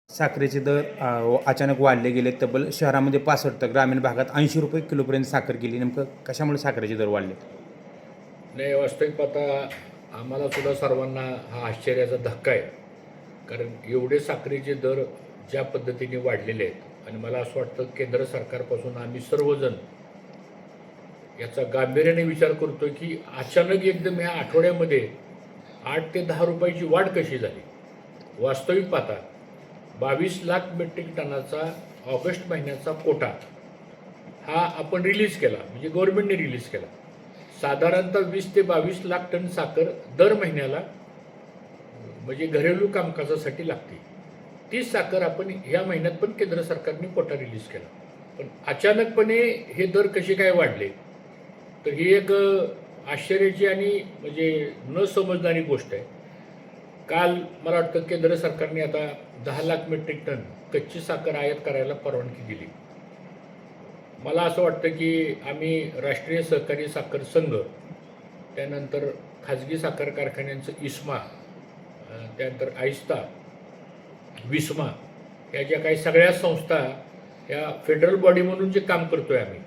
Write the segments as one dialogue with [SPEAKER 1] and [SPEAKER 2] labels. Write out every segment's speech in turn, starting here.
[SPEAKER 1] साखरेचे दर अचानक वाढले गेले. तब्बल शहरामध्ये 65 तर ग्रामीण भागात 80 रुपये किलोपर्यंत साखर गेली. नेमकं कशामुळे साखरेचे दर वाढले?
[SPEAKER 2] नाही, वास्तविक पाहता आम्हाला सुद्धा सर्वांना हा आश्चर्याचा धक्का आहे. कारण एवढे साखरेचे दर ज्या पद्धतीने वाढलेले आहेत आणि मला असं वाटतं केंद्र सरकारपासून आम्ही सर्वजण याचा गांभीर्याने विचार करतो की अचानक एकदम ह्या आठवड्यामध्ये 8 ते 10 रुपयाची वाढ कशी झाली. वास्तविक पाहता 22 लाख मेट्रिक टनाचा ऑगस्ट महिन्याचा कोटा हा आपण रिलीज केला, म्हणजे गव्हर्नमेंटने रिलीज केला. साधारणतः 20 ते 22 लाख टन साखर दर महिन्याला म्हणजे घरेलू कामकाजासाठी लागते. तीच साखर आपण ह्या महिन्यात पण केंद्र सरकारने कोटा रिलीज केला. पण अचानकपणे हे दर कसे काय वाढले, तर ही एक आश्चर्याची आणि म्हणजे न समजणारी गोष्ट आहे. काल मला वाटतं केंद्र सरकारने आता 10 लाख मेट्रिक टन कच्ची साखर आयात करायला परवानगी दिली. मला असं वाटतं की आम्ही राष्ट्रीय सहकारी साखर संघ, त्यानंतर खाजगी साखर कारखान्यांचं इस्मा, त्यानंतर आहिस्ता, विस्मा, या ज्या काही सगळ्या संस्था या फेडरल बॉडी म्हणून जे काम करतोय आम्ही,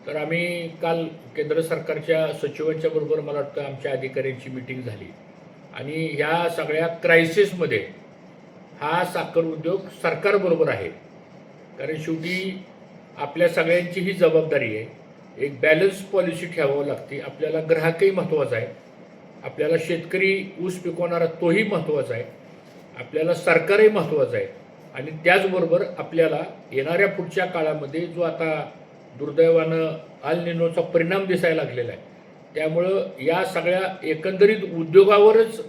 [SPEAKER 2] तर आम्ही काल केंद्र सरकारच्या सचिवांच्या बरोबर मला वाटतं आमच्या अधिकाऱ्यांची मीटिंग झाली आणि ह्या सगळ्या क्रायसिसमध्ये हा साखर उद्योग सरकारबरोबर आहे. कारण शेवटी आपल्या सगळ्यांची ही जबाबदारी आहे. एक बॅलन्स पॉलिसी ठेवावी लागते. आपल्याला ग्राहकही महत्त्वाचा आहे, आपल्याला शेतकरी ऊस पिकवणारा तोही महत्त्वाचा आहे, आपल्याला सरकारही महत्त्वाचं आहे आणि त्याचबरोबर आपल्याला येणाऱ्या पुढच्या काळामध्ये जो आता दुर्दैवानं अल निनोचा परिणाम दिसायला लागलेला आहे, त्यामुळं या सगळ्या एकंदरीत उद्योगावरच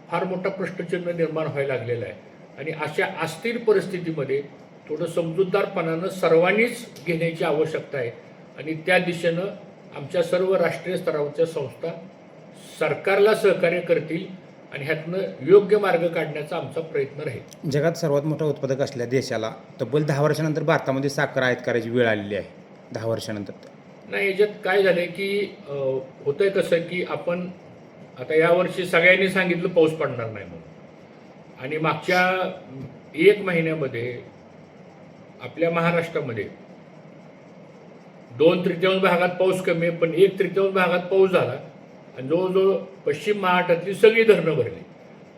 [SPEAKER 2] फार मोठा प्रश्नचिन्ह निर्माण व्हायला लागलेला आहे. आणि अशा अस्थिर परिस्थितीमध्ये थोडं समजूतदारपणानं सर्वांनीच घेण्याची आवश्यकता आहे आणि त्या दिशेनं आमच्या सर्व राष्ट्रीय स्तरावरच्या संस्था सरकारला सहकार्य करतील आणि ह्यातनं योग्य मार्ग काढण्याचा आमचा प्रयत्न राहील.
[SPEAKER 1] जगात सर्वात मोठा उत्पादक असलेल्या देशाला तब्बल 10 वर्षानंतर भारतामध्ये साखर आयात करायची वेळ आलेली आहे. 10 वर्षानंतर
[SPEAKER 2] नाही, याच्यात काय झालं की होतंय कसं की आपण आता यावर्षी सगळ्यांनी सांगितलं पाऊस पडणार नाही म्हणून, आणि मागच्या 1 महिन्यामध्ये आपल्या महाराष्ट्रामध्ये 2/3 भागात पाऊस कमी आहे, पण 1/3 भागात पाऊस झाला आणि जवळजवळ पश्चिम महाराष्ट्रातली सगळी धरणं भरली.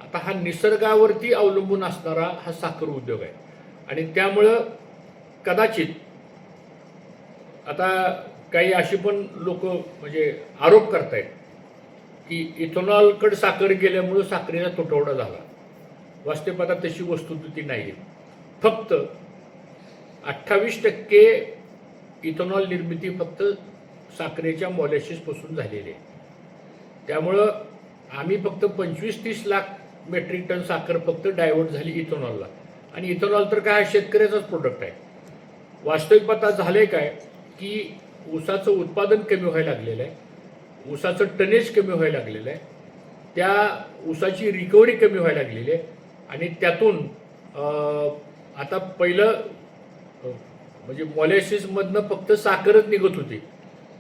[SPEAKER 2] आता हा निसर्गावरती अवलंबून असणारा हा साखर उद्योग आहे आणि त्यामुळं कदाचित आता काही अशी पण लोक म्हणजे आरोप करतायत की इथेनॉलकडे साखर गेल्यामुळं साखरेचा तुटवडा झाला. वास्तविकता तशी वस्तुस्थिती नाही आहे. फक्त 28% इथेनॉल निर्मिती फक्त साखरेच्या मॉलेसिसपासून झालेली आहे. त्यामुळं आम्ही फक्त 25-30 लाख मेट्रिक टन साखर फक्त डायव्हर्ट झाली इथेनॉलला, आणि इथेनॉल तर काय शेतकऱ्याचाच प्रोडक्ट आहे. वास्तविकता झालंय काय की ऊसाचं उत्पादन कमी व्हायला लागलेलं आहे, ऊसाचं टनेज कमी व्हायला लागलेलं आहे, त्या ऊसाची रिकव्हरी कमी व्हायला लागलेली आहे आणि त्यातून आता पहिलं म्हणजे मॉलेसिसमधनं फक्त साखरच निघत होती,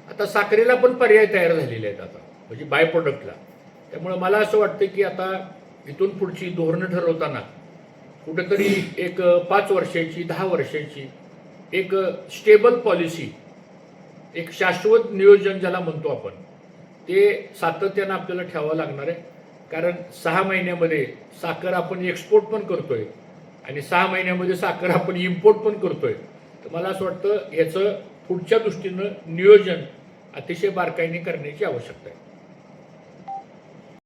[SPEAKER 2] आता साखरेला पण पर्याय तयार झालेले आहेत आता, म्हणजे बाय प्रोडक्टला. त्यामुळं मला असं वाटतं की आता इथून पुढची धोरणं ठरवताना कुठेतरी एक 5 वर्षाची 10 वर्षाची एक स्टेबल पॉलिसी, एक शाश्वत नियोजन ज्याला म्हणतो आपण, ते सातत्यानं आपल्याला ठेवावं लागणार आहे. कारण 6 महिन्यामध्ये साखर आपण एक्सपोर्ट पण करतोय आणि 6 महिन्यामध्ये साखर आपण इम्पोर्ट पण करतोय. तर मला असं वाटतं याचं पुढच्या दृष्टीनं नियोजन अतिशय बारकाईने करण्याची आवश्यकता आहे.